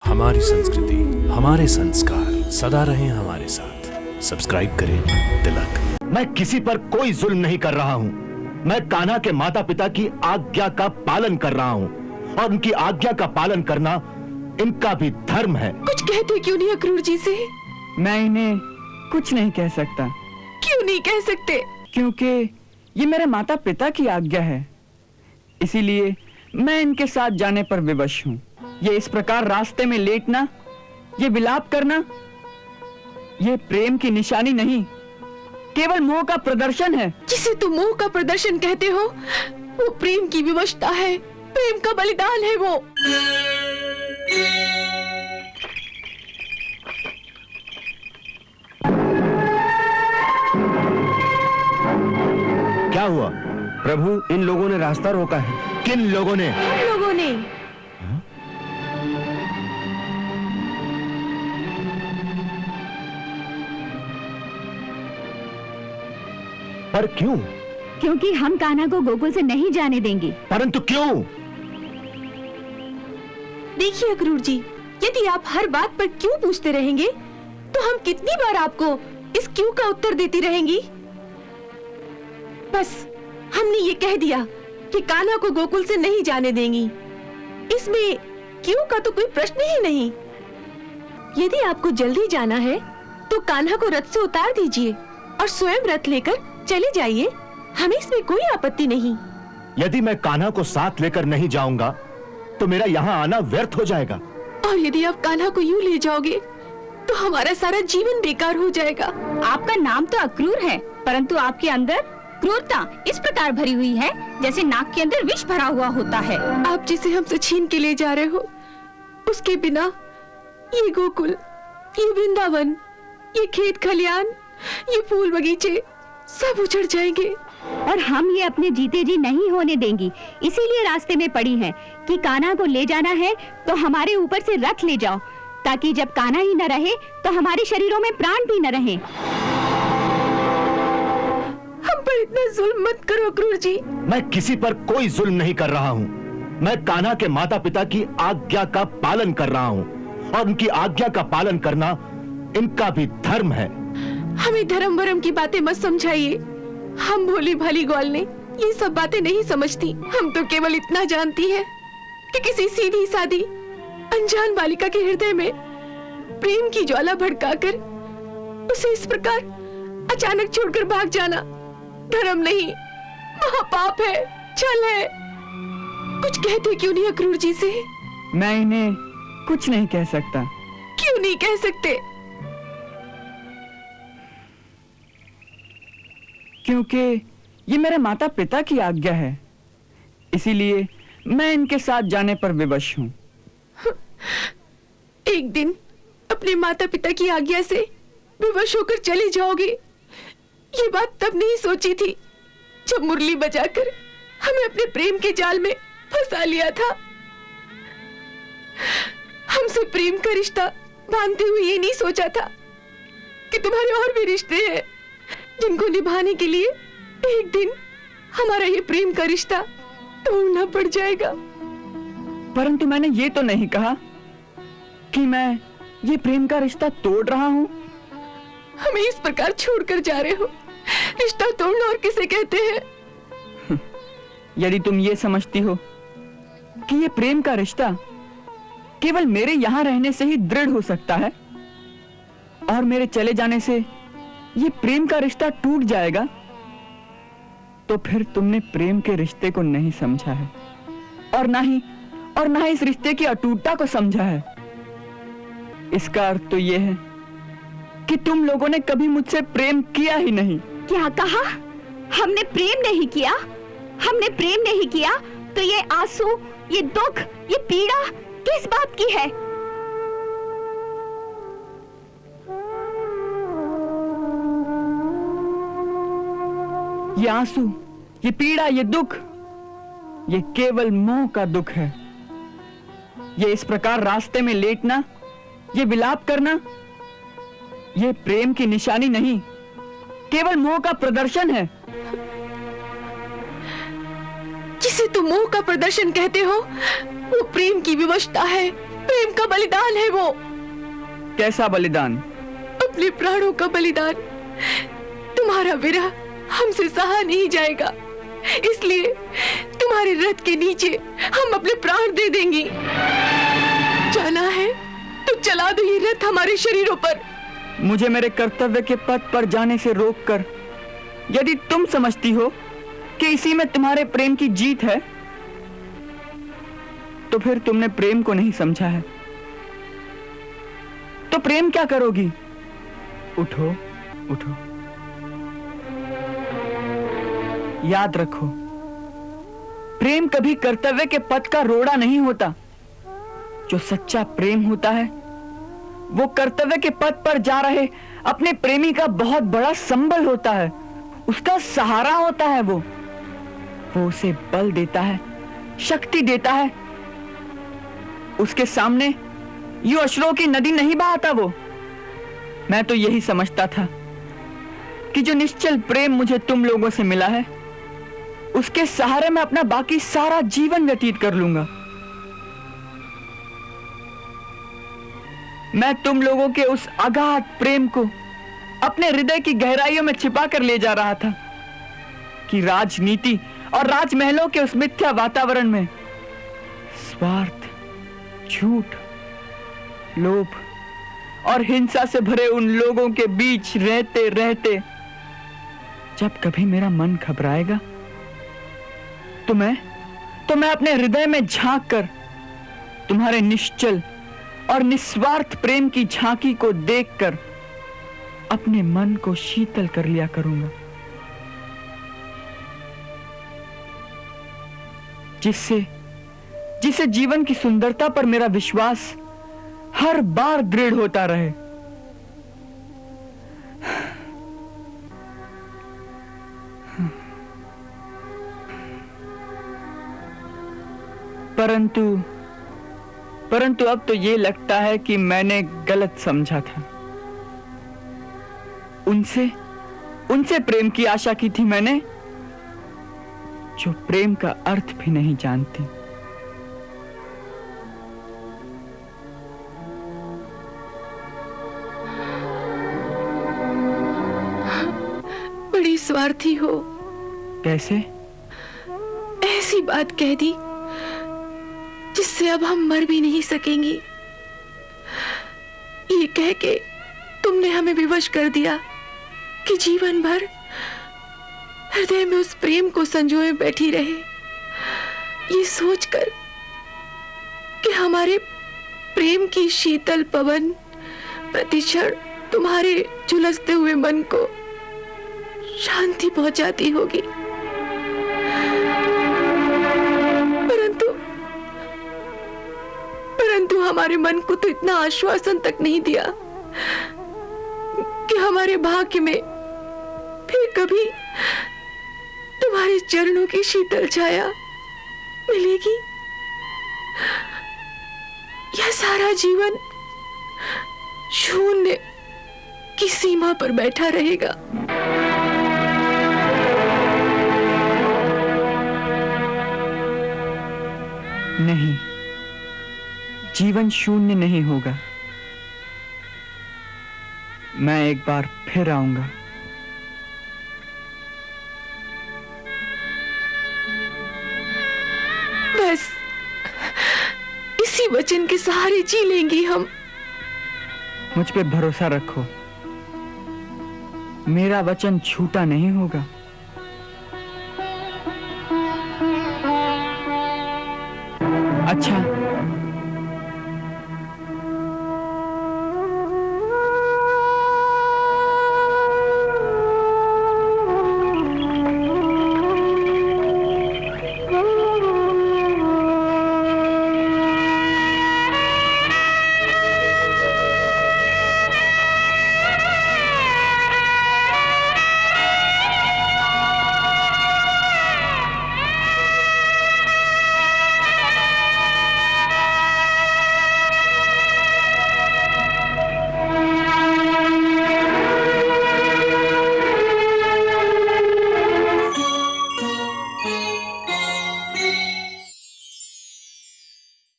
हमारी संस्कृति, हमारे संस्कार सदा रहें हमारे साथ। सब्सक्राइब करें तिलक। मैं किसी पर कोई जुल्म नहीं कर रहा हूँ। मैं कान्हा के माता पिता की आज्ञा का पालन कर रहा हूँ और उनकी आज्ञा का पालन करना इनका भी धर्म है। कुछ कहते क्यों नहीं अक्रूर जी से? मैं इन्हें कुछ नहीं कह सकता। क्यों नहीं कह सकते? क्योंकि ये मेरे माता पिता की आज्ञा है, इसीलिए मैं इनके साथ जाने पर विवश हूँ। ये इस प्रकार रास्ते में लेटना, ये विलाप करना, ये प्रेम की निशानी नहीं, केवल मोह का प्रदर्शन है। जिसे तुम मोह का प्रदर्शन कहते हो, वो प्रेम की विवशता है, प्रेम का बलिदान है वो। क्या हुआ? प्रभु, इन लोगों ने रास्ता रोका है। किन लोगों ने? लोगों ने। पर क्यों? क्योंकि हम कान्हा को गोकुल से नहीं जाने देंगे। परंतु क्यों? देखिए अक्रूर जी, यदि आप हर बात पर क्यों पूछते रहेंगे, तो हम कितनी बार आपको इस क्यों का उत्तर देती रहेंगी। बस हमने ये कह दिया कि कान्हा को गोकुल से नहीं जाने देंगी। इसमें क्यों का तो कोई प्रश्न ही नहीं। यदि आपको जल्दी जाना है, तो कान्हा को रथ से उतार दीजिए और स्वयं रथ लेकर चले जाइए। हमें इसमें कोई आपत्ति नहीं। यदि मैं कान्हा को साथ लेकर नहीं जाऊंगा, तो मेरा यहाँ आना व्यर्थ हो जाएगा। और यदि आप कान्हा को यूं ले जाओगे, तो हमारा सारा जीवन बेकार हो जाएगा। आपका नाम तो अक्रूर है, परंतु आपके अंदर क्रूरता इस प्रकार भरी हुई है जैसे नाक के अंदर विष भरा हुआ होता है। आप जिसे हमसे छीन के ले जा रहे हो, उसके बिना ये गोकुल, ये वृंदावन, ये खेत खलियान, ये फूल बगीचे सब उजड़ जाएंगे। और हम ये अपने जीते जी नहीं होने देंगी। इसीलिए रास्ते में पड़ी हैं कि कान्हा को ले जाना है तो हमारे ऊपर से रथ ले जाओ, ताकि जब कान्हा ही न रहे तो हमारे शरीरों में प्राण भी न रहे। हम पर इतना जुल्म मत करो अक्रूर जी। मैं किसी पर कोई जुल्म नहीं कर रहा हूँ। मैं कान्हा के माता पिता की आज्ञा का पालन कर रहा हूँ और उनकी आज्ञा का पालन करना इनका भी धर्म है। हमें धर्म वरम की बातें मत समझाइए। हम भोली भाली ग्वाल ने ये सब बातें नहीं समझती। हम तो केवल इतना जानती है कि किसी सीधी सादी अनजान बालिका के हृदय में प्रेम की ज्वाला भड़काकर उसे इस प्रकार अचानक छोड़कर भाग जाना धर्म नहीं, महापाप है, छल है। कुछ कहते क्यों नहीं अक्रूर जी से? मैं इन्हें कुछ नहीं कह सकता। क्यों नहीं कह सकते? क्योंकि ये मेरे माता पिता की आज्ञा है, इसीलिए मैं इनके साथ जाने पर विवश हूँ। एक दिन अपने माता पिता की आज्ञा से विवश होकर चले जाओगे, ये बात तब नहीं सोची थी जब मुरली बजाकर हमें अपने प्रेम के जाल में फंसा लिया था। हमसे प्रेम का रिश्ता बांधते हुए ये नहीं सोचा था कि तुम्हारे और भी रिश्ते हैं जिनको निभाने के लिए एक दिन हमारा ये प्रेम का रिश्ता तोड़ना पड़ जाएगा। परंतु मैंने ये तो नहीं कहा कि मैं ये प्रेम का रिश्ता तोड़ रहा हूँ। हमें इस प्रकार छोड़कर जा रहे हो। रिश्ता तोड़ना और किसे कहते हैं? यदि तुम ये समझती हो कि ये प्रेम का रिश्ता केवल मेरे यहाँ रहने से ही दृढ़ हो सकता है और मेरे चले जाने से ये प्रेम का रिश्ता टूट जाएगा, तो फिर तुमने प्रेम के रिश्ते को नहीं समझा है और ना ही इस रिश्ते की अटूटता को समझा है। इसका अर्थ तो यह है कि तुम लोगों ने कभी मुझसे प्रेम किया ही नहीं। क्या कहा? हमने प्रेम नहीं किया? हमने प्रेम नहीं किया तो ये आंसू, ये दुख, ये पीड़ा किस बात की है? ये आंसू, ये पीड़ा, ये दुख, ये केवल मोह का दुख है। ये इस प्रकार रास्ते में लेटना, ये विलाप करना, ये प्रेम की निशानी नहीं, केवल मोह का प्रदर्शन है। जिसे तुम मोह का प्रदर्शन कहते हो, वो प्रेम की विवशता है, प्रेम का बलिदान है वो। कैसा बलिदान? अपने प्राणों का बलिदान। तुम्हारा विरह हमसे सहा नहीं जाएगा, इसलिए तुम्हारे रथ के नीचे हम अपने प्राण दे देंगी। जाना है तो चला दो ये रथ हमारे शरीरों पर। मुझे मेरे कर्तव्य के पथ पर जाने से रोककर यदि तुम समझती हो कि इसी में तुम्हारे प्रेम की जीत है, तो फिर तुमने प्रेम को नहीं समझा है। तो प्रेम क्या करोगी? उठो, उठो। याद रखो, प्रेम कभी कर्तव्य के पथ का रोड़ा नहीं होता। जो सच्चा प्रेम होता है वो कर्तव्य के पथ पर जा रहे अपने प्रेमी का बहुत बड़ा संबल होता है, उसका सहारा होता है। वो उसे बल देता है, शक्ति देता है। उसके सामने यूं अश्रुओं की नदी नहीं बहाता वो। मैं तो यही समझता था कि जो निश्चल प्रेम मुझे तुम लोगों से मिला है, उसके सहारे मैं अपना बाकी सारा जीवन व्यतीत कर लूंगा। मैं तुम लोगों के उस अगाध प्रेम को अपने हृदय की गहराइयों में छिपा कर ले जा रहा था कि राजनीति और राजमहलों के उस मिथ्या वातावरण में स्वार्थ, झूठ, लोभ और हिंसा से भरे उन लोगों के बीच रहते रहते जब कभी मेरा मन घबराएगा तो मैं अपने हृदय में झांक कर तुम्हारे निश्चल और निस्वार्थ प्रेम की झांकी को देखकर अपने मन को शीतल कर लिया करूंगा, जिससे जीवन की सुंदरता पर मेरा विश्वास हर बार दृढ़ होता रहे। परंतु अब तो ये लगता है कि मैंने गलत समझा था। उनसे प्रेम की आशा की थी मैंने, जो प्रेम का अर्थ भी नहीं जानती। बड़ी स्वार्थी हो। कैसे? ऐसी बात कह दी जिससे अब हम मर भी नहीं सकेंगी। ये कह के तुमने हमें विवश कर दिया कि जीवन भर हृदय में उस प्रेम को संजोए बैठी रहे, ये सोचकर कि हमारे प्रेम की शीतल पवन प्रतिक्षण तुम्हारे झुलसते हुए मन को शांति पहुंचाती होगी। परंतु हमारे मन को तो इतना आश्वासन तक नहीं दिया कि हमारे भाग्य में फिर कभी तुम्हारे चरणों की शीतल छाया मिलेगी। यह सारा जीवन शून्य की सीमा पर बैठा रहेगा। नहीं, जीवन शून्य नहीं होगा। मैं एक बार फिर आऊंगा। बस इसी वचन के सहारे जी लेंगी हम। मुझ पे भरोसा रखो, मेरा वचन झूठा नहीं होगा। अच्छा,